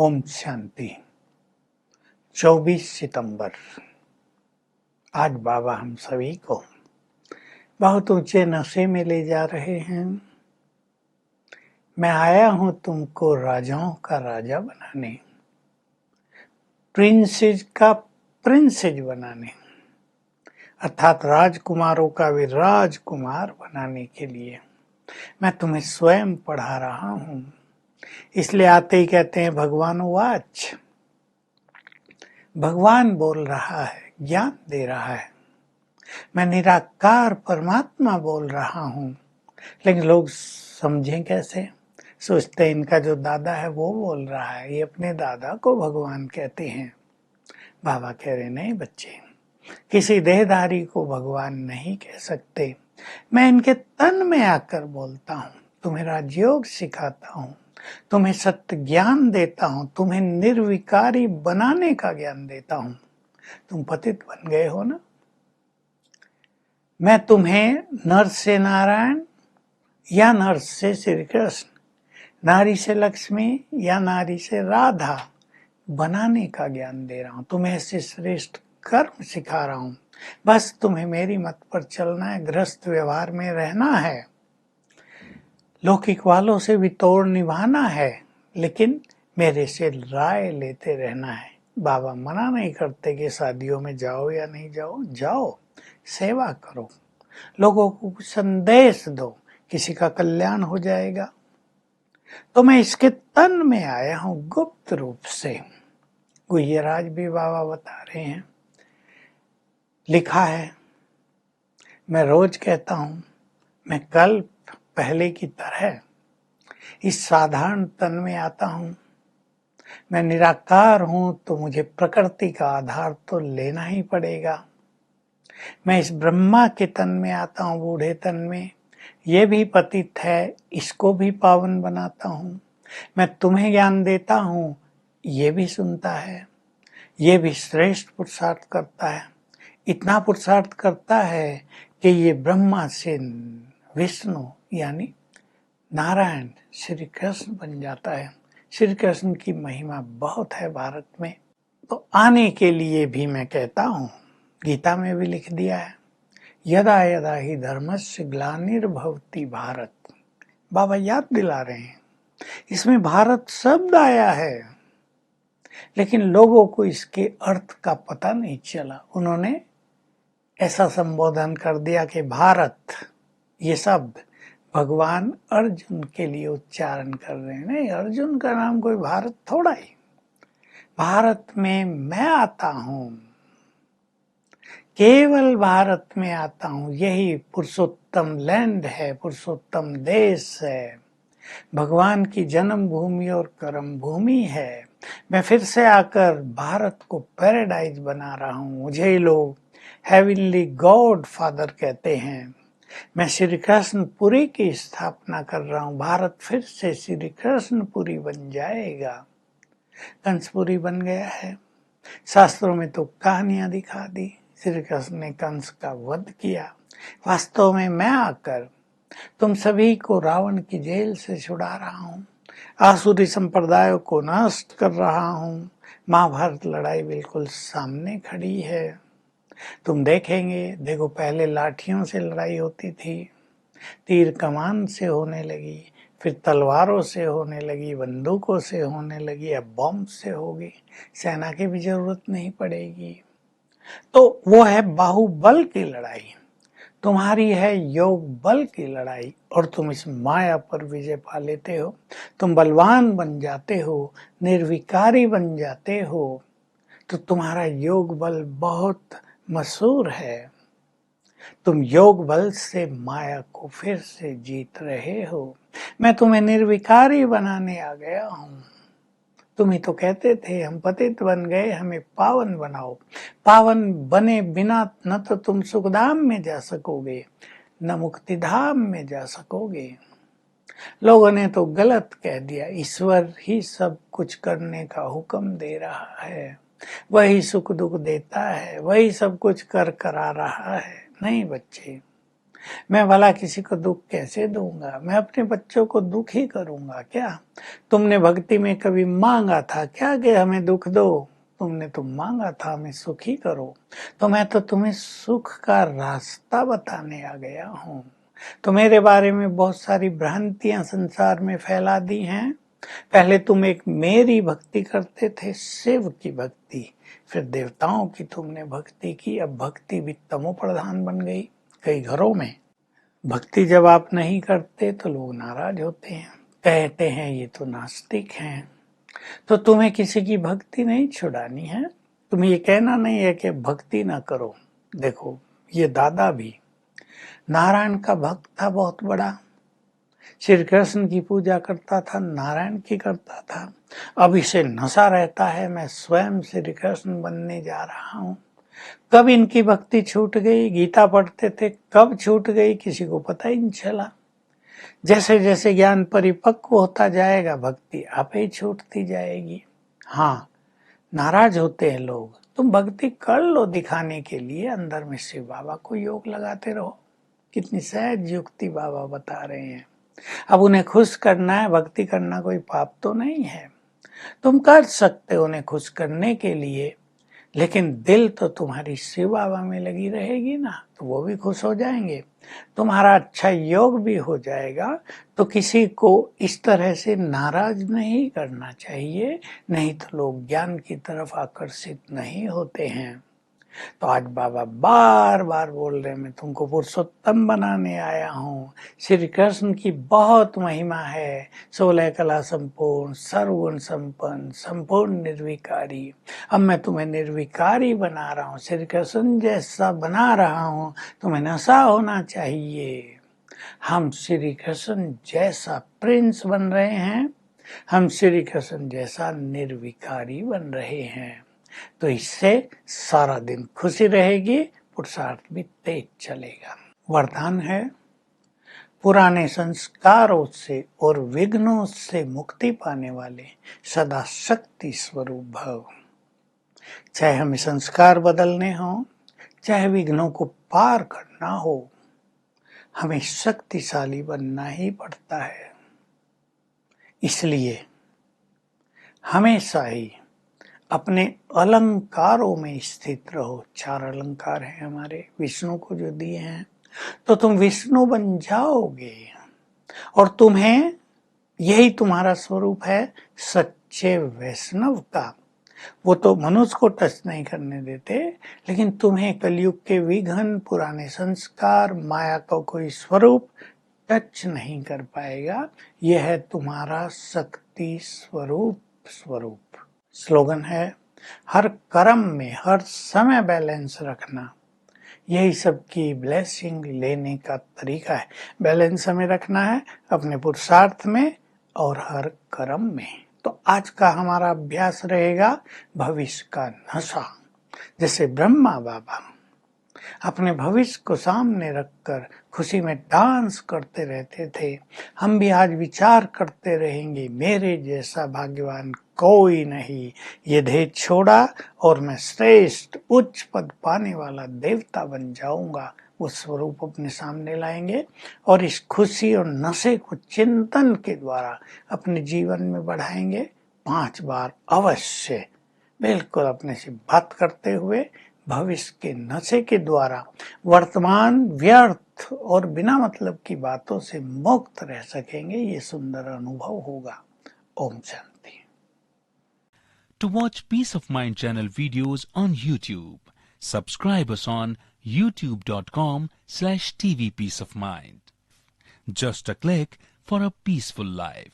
ओम शांति। 24 सितंबर। आज बाबा हम सभी को बहुत ऊंचे नशे में ले जा रहे हैं। मैं आया हूं तुमको राजाओं का राजा बनाने, प्रिंसेस का प्रिंसेस बनाने, अर्थात राजकुमारों का भी राजकुमार बनाने के लिए मैं तुम्हें स्वयं पढ़ा रहा हूं। इसलिए आते ही कहते हैं भगवान वाच। भगवान बोल रहा है, ज्ञान दे रहा है। मैं निराकार परमात्मा बोल रहा हूं, लेकिन लोग समझें कैसे? सोचते हैं इनका जो दादा है वो बोल रहा है, ये अपने दादा को भगवान कहते हैं। बाबा कह रहे नहीं बच्चे, किसी देहधारी को भगवान नहीं कह सकते। मैं इनके तन में आकर बोलता हूं, तुम्हें राजयोग सिखाता हूं, तुम्हें सत्य ज्ञान देता हूं, तुम्हें निर्विकारी बनाने का ज्ञान देता हूं। तुम पतित बन गए हो ना, मैं तुम्हें नर से नारायण या नर से श्री कृष्ण, नारी से लक्ष्मी या नारी से राधा बनाने का ज्ञान दे रहा हूं। तुम्हें ऐसे श्रेष्ठ कर्म सिखा रहा हूं। बस तुम्हें मेरी मत पर चलना है, गृहस्थ व्यवहार में रहना है, लौकिक वालों से भी तोड़ निभाना है, लेकिन मेरे से राय लेते रहना है। बाबा मना नहीं करते कि शादियों में जाओ या नहीं जाओ, जाओ, सेवा करो, लोगों को संदेश दो, किसी का कल्याण हो जाएगा। तो मैं इसके तन में आया हूं गुप्त रूप से। गुह्यराज भी बाबा बता रहे हैं, लिखा है, मैं रोज कहता हूं, मैं कल पहले की तरह इस साधारण तन में आता हूं। मैं निराकार हूं तो मुझे प्रकृति का आधार तो लेना ही पड़ेगा। मैं इस ब्रह्मा के तन में आता हूं, बूढ़े तन में, ये भी पतित है, इसको भी पावन बनाता हूं। मैं तुम्हें ज्ञान देता हूं, ये भी सुनता है, ये भी श्रेष्ठ पुरुषार्थ करता है। इतना पुरुषार्थ करता है कि ये ब्रह्मा से विष्णु यानी नारायण श्री कृष्ण बन जाता है। श्री कृष्ण की महिमा बहुत है भारत में, तो आने के लिए भी मैं कहता हूँ, गीता में भी लिख दिया है, यदा यदा ही धर्मस्य ग्लानिर्भवति भारत। बाबा याद दिला रहे हैं, इसमें भारत शब्द आया है, लेकिन लोगों को इसके अर्थ का पता नहीं चला। उन्होंने ऐसा संबोधन कर दिया कि भारत, ये शब्द भगवान अर्जुन के लिए उच्चारण कर रहे हैं। नहीं, अर्जुन का नाम कोई भारत थोड़ा ही। भारत में मैं आता हूं, केवल भारत में आता हूं, यही पुरुषोत्तम लैंड है, पुरुषोत्तम देश है, भगवान की जन्म भूमि और कर्म भूमि है। मैं फिर से आकर भारत को पैराडाइज बना रहा हूं। मुझे लोग हेवनली गॉड फादर कहते हैं। मैं श्री कृष्णपुरी की स्थापना कर रहा हूं। भारत फिर से श्री कृष्णपुरी बन जाएगा। कंसपुरी बन गया है, शास्त्रों में तो कहानियां दिखा दी, श्री कृष्ण ने कंस का वध किया। वास्तव में मैं आकर तुम सभी को रावण की जेल से छुड़ा रहा हूं, आसुरी संप्रदायों को नष्ट कर रहा हूं। महाभारत लड़ाई बिल्कुल सामने खड़ी है, तुम देखेंगे। देखो, पहले लाठियों से लड़ाई होती थी, तीर कमान से होने लगी, फिर तलवारों से होने लगी, बंदूकों से होने लगी, अब बॉम्ब से होगी। सेना की भी जरूरत नहीं पड़ेगी। तो वो है बाहुबल की लड़ाई, तुम्हारी है योग बल की लड़ाई, और तुम इस माया पर विजय पा लेते हो। तुम बलवान बन जाते हो, निर्विकारी बन जाते हो, तो तुम्हारा योग बल बहुत मशहूर है। तुम योग बल से माया को फिर से जीत रहे हो। मैं तुम्हें निर्विकारी बनाने आ गया हूं। तुम ही तो कहते थे हम पतित बन गए, हमें पावन बनाओ। पावन बने बिना न तो तुम सुखधाम में जा सकोगे, न मुक्तिधाम में जा सकोगे। लोगों ने तो गलत कह दिया, ईश्वर ही सब कुछ करने का हुक्म दे रहा है, वही सुख दुख देता है, वही सब कुछ कर करा रहा है। नहीं बच्चे, मैं भला किसी को दुख कैसे दूंगा? मैं अपने बच्चों को दुख ही करूंगा क्या? तुमने भक्ति में कभी मांगा था क्या कि हमें दुख दो? तुमने तो मांगा था हमें सुख ही करो। तो मैं तो तुम्हें सुख का रास्ता बताने आ गया हूँ। तो मेरे बारे में बहुत सारी भ्रांतियां संसार में फैला दी हैं। पहले तुम एक मेरी भक्ति करते थे, शिव की भक्ति, फिर देवताओं की तुमने भक्ति की। अब भक्ति भी तमो प्रधान बन गई कई घरों में। भक्ति जब आप नहीं करते तो लोग नाराज होते हैं, कहते हैं ये तो नास्तिक हैं। तो तुम्हें किसी की भक्ति नहीं छुड़ानी है, तुम्हें ये कहना नहीं है कि भक्ति ना करो। देखो, ये दादा भी नारायण का भक्त था, बहुत बड़ा, श्री कृष्ण की पूजा करता था, नारायण की करता था। अब इसे नशा रहता है मैं स्वयं श्री कृष्ण बनने जा रहा हूँ। कब इनकी भक्ति छूट गई? गीता पढ़ते थे, कब छूट गई किसी को पता ही नहीं चला। जैसे जैसे ज्ञान परिपक्व होता जाएगा भक्ति आपे ही छूटती जाएगी। हाँ, नाराज होते हैं लोग, तुम भक्ति कर लो दिखाने के लिए, अंदर में शिव बाबा को योग लगाते रहो। कितनी सहज युक्ति बाबा बता रहे हैं। अब उन्हें खुश करना है, भक्ति करना कोई पाप तो नहीं है, तुम कर सकते हो उन्हें खुश करने के लिए, लेकिन दिल तो तुम्हारी शिव बाबा में लगी रहेगी ना, तो वो भी खुश हो जाएंगे, तुम्हारा अच्छा योग भी हो जाएगा। तो किसी को इस तरह से नाराज नहीं करना चाहिए, नहीं तो लोग ज्ञान की तरफ आकर्षित नहीं होते हैं। तो आज बाबा बार बार बोल रहे हैं मैं तुमको पुरुषोत्तम बनाने आया हूँ। श्री कृष्ण की बहुत महिमा है, 16 कला संपूर्ण, सर्वगुण संपन्न, संपूर्ण निर्विकारी। अब मैं तुम्हें निर्विकारी बना रहा हूँ, श्री कृष्ण जैसा बना रहा हूँ, तुम्हें नशा होना चाहिए। हम श्री कृष्ण जैसा प्रिंस बन रहे हैं, हम श्री कृष्ण जैसा निर्विकारी बन रहे हैं। तो इससे सारा दिन खुशी रहेगी, पुरुषार्थ भी तेज चलेगा। वरदान है, पुराने संस्कारों से और विघ्नों से मुक्ति पाने वाले सदा शक्ति स्वरूप भव। चाहे हमें संस्कार बदलने हो, चाहे विघ्नों को पार करना हो, हमें शक्तिशाली बनना ही पड़ता है। इसलिए हमेशा ही अपने अलंकारों में स्थित रहो। 4 अलंकार हैं हमारे विष्णु को जो दिए हैं, तो तुम विष्णु बन जाओगे और तुम्हें यही तुम्हारा स्वरूप है सच्चे वैष्णव का। वो तो मनुष्य को टच नहीं करने देते, लेकिन तुम्हें कलयुग के विघ्न, पुराने संस्कार, माया का कोई स्वरूप टच नहीं कर पाएगा। यह है तुम्हारा शक्ति स्वरूप। स्लोगन है, हर कर्म में हर समय बैलेंस रखना। यही सबकी ब्लेसिंग लेने का तरीका है। बैलेंस हमें रखना है अपने पुरुषार्थ में और हर कर्म में। तो आज का हमारा अभ्यास रहेगा भविष्य का नशा। जैसे ब्रह्मा बाबा अपने भविष्य को सामने रखकर खुशी में डांस करते रहते थे, हम भी आज विचार करते रहेंगे मेरे जैसा भाग्यवान कोई नहीं। ये देह छोड़ा और मैं श्रेष्ठ उच्च पद पाने वाला देवता बन जाऊंगा। वो स्वरूप अपने सामने लाएंगे और इस खुशी और नशे को चिंतन के द्वारा अपने जीवन में बढ़ाएंगे। 5 बार अवश्य बिल्कुल अपने से बात करते हुए भविष्य के नशे के द्वारा वर्तमान व्यर्थ और बिना मतलब की बातों से मुक्त रह सकेंगे। ये सुंदर अनुभव होगा। Om Shanti. To watch Peace of Mind channel videos on YouTube, subscribe us on youtube.com/tvpeaceofmind. Just a click for a peaceful life.